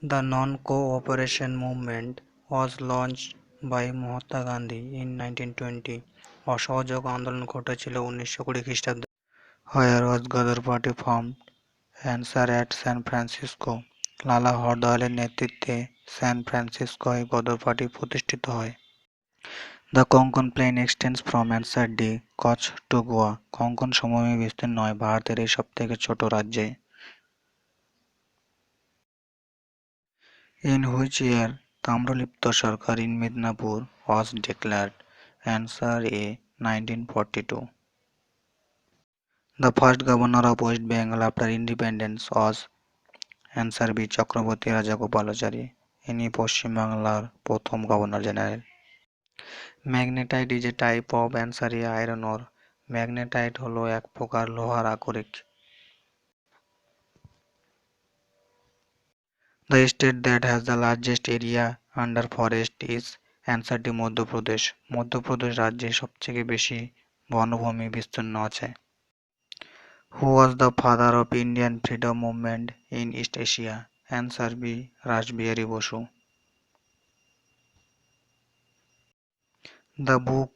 The non-cooperation movement was launched by Mahatma Gandhi in 1920. অসহযোগ আন্দোলন ঘটেছিল 1920 খ্রিস্টাব্দে। Where was Ghadar Party formed? Answer at San Francisco. লালা হরদয়ালের নেতৃত্বে স্যান ফ্রান্সিসকোয় গদর পার্টি প্রতিষ্ঠিত হয়। The Konkan plain extends from answer D. Kutch to Goa. Konkan সমভূমি বিস্তীর্ণ হয় ভারতের এই সবথেকে ছোট রাজ্যে। In which year Tamralipta Sarkar in Midnapur was declared? Answer A. 1942. The first governor of West Bengal after independence was answer B. Chakraborty Rajagopalachari. ইনি পশ্চিমবাংলার প্রথম governor general. Magnetite is a type of answer A. Iron or. Magnetite হলো এক প্রকার লোহার আকরিক। The state that has the largest area under forest is answer D. Madhya Pradesh. Madhya Pradesh রাজ্যে সবথেকে বেশি বনভূমি বিস্তীর্ণ আছে। Who was the father of Indian freedom movement in East Asia? Answer B. Rashbehari Basu. The book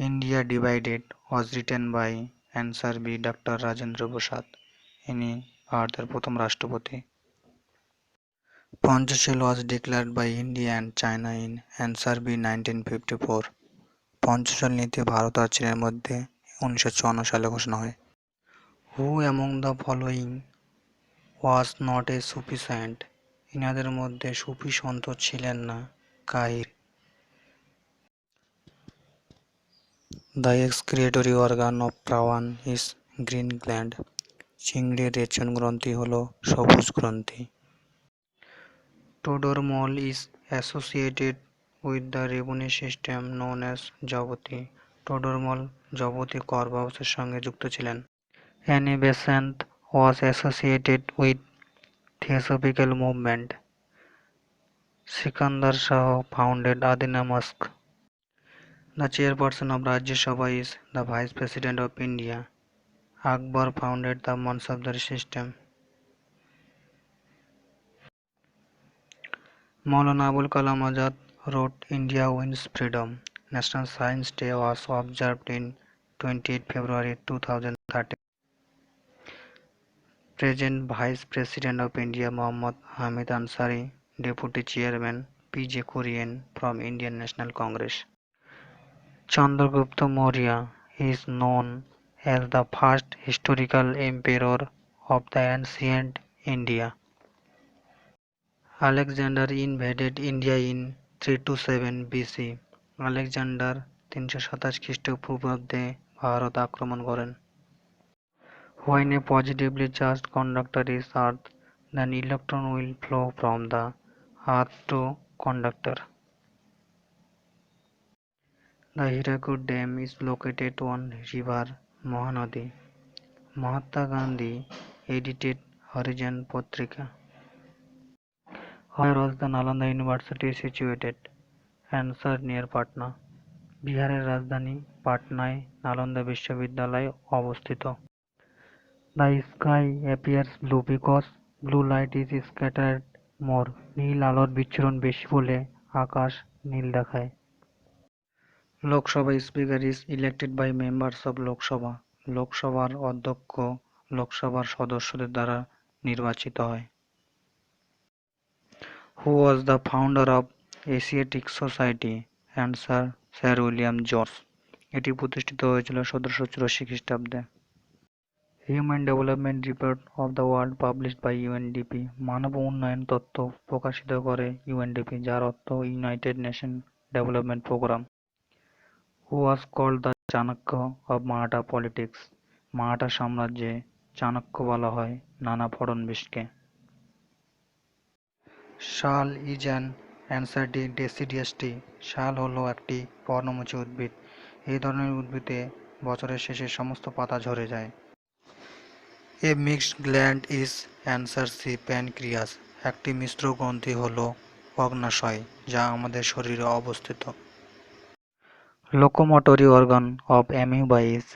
India Divided was written by answer B. Dr. Rajendra Prasad. ইনি ভারতের প্রথম রাষ্ট্রপতি। Panchashil was declared by India and China in answer B. 1954. Panchsheel নীতি ভারত আর চীনের মধ্যে 1954 সালে ঘোষণা হয়। Who among the following was not a Sufi saint? ইনাদের মধ্যে সুফি সন্ত ছিলেন না। কাহির। The excretory organ of prawn is green gland. চিংড়ির রেচন গ্রন্থি হল সবুজ গ্রন্থি। Todormol is associated with the revenue system known as জবতি। Todar Mal জবতি কর ব্যবস্থার সঙ্গে যুক্ত ছিলেন। Annie Besant was associated with theosophical movement. Sikandar Shah founded Adina Mosque. The chairperson of Rajya Sabha is the Vice President of India. Akbar founded the Mansabdari system. Maulana Abul Kalam Azad wrote India Wins Freedom. National Science Day was observed in 28 February 2013. Present Vice President of India Mohammad Hamid Ansari, Deputy Chairman P.J. Kurian from Indian National Congress. Chandragupta Maurya is known as the first historical emperor of the ancient India. Alexander invaded India in 327 BC. Alexander 327 খ্রিস্টপূর্বাব্দে ভারত আক্রমণ করেন। When a positively charged conductor is earth, then electron will flow from the earth to conductor. The Hirakud Dam is located on river Mahanadi. Mahatma Gandhi edited Harijan Patrika. Where was the Nalanda University situated? Answer near Patna. বিহারের রাজধানী পাটনায় নালন্দা বিশ্ববিদ্যালয় অবস্থিত। The sky appears blue because blue light is scattered more. নীল আলোর বিচ্ছুরণ বেশি বলে আকাশ নীল দেখায়। Lok Sabha speaker is elected by members of Lok Sabha. লোকসভার অধ্যক্ষ লোকসভার সদস্যদের দ্বারা নির্বাচিত হয়। Who was the founder of Asiatic Society? Answer sir William Jones. এটি প্রতিষ্ঠিত হয়েছিল 1784 খ্রিস্টাব্দে। Human development report of the world published by UNDP. মানব উন্নয়ন তত্ত্ব প্রকাশিত করে ইউএনডিপি, যার অর্থ United Nation development programme. Who was called the Chanakya of Maratha politics. Maratha সাম্রাজ্যে চাণক্য বলা হয় নানা ফড়নবিশকে। Sal is an answer D deciduous tree. Sal হলো একটি পর্ণমোচী উদ্ভিদ। এই ধরনের উদ্ভিদে বছরের শেষে সমস্ত পাতা ঝরে যায়। A mixed gland is answer C pancreas. একটি মিশ্র গ্রন্থি হল অগ্ন্যাশয়, যা আমাদের শরীরে অবস্থিত। Locomotory organ of amoeba is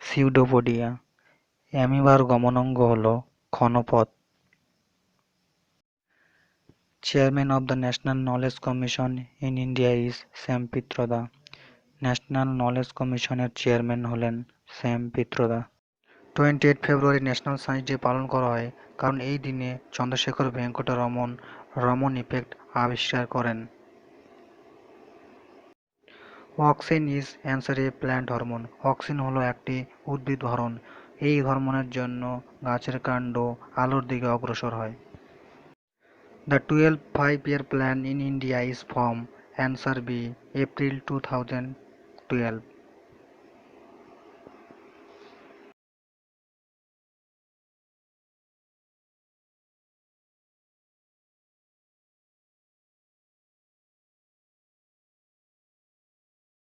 pseudopodia. অ্যামিবার গমনাঙ্গ হল ক্ষণপথ। Chairman of the National Knowledge Commission in India is Sam Pitroda. National knowledge কমিশনের চেয়ারম্যান হলেন স্যাম পিত্রোদা। 28 ফেব্রুয়ারি ন্যাশনাল সায়েন্স ডে পালন করা হয় কারণ এই দিনে চন্দ্রশেখর ভেঙ্কট রমন রমন ইফেক্ট আবিষ্কার করেন। Auxin is answer A plant hormone. Auxin হলো একটি উদ্ভিদ হরমোন। এই হরমোনের জন্য গাছের কাণ্ড আলোর দিকে অগ্রসর হয়। The 12 5-year plan in India is from answer B, April 2012.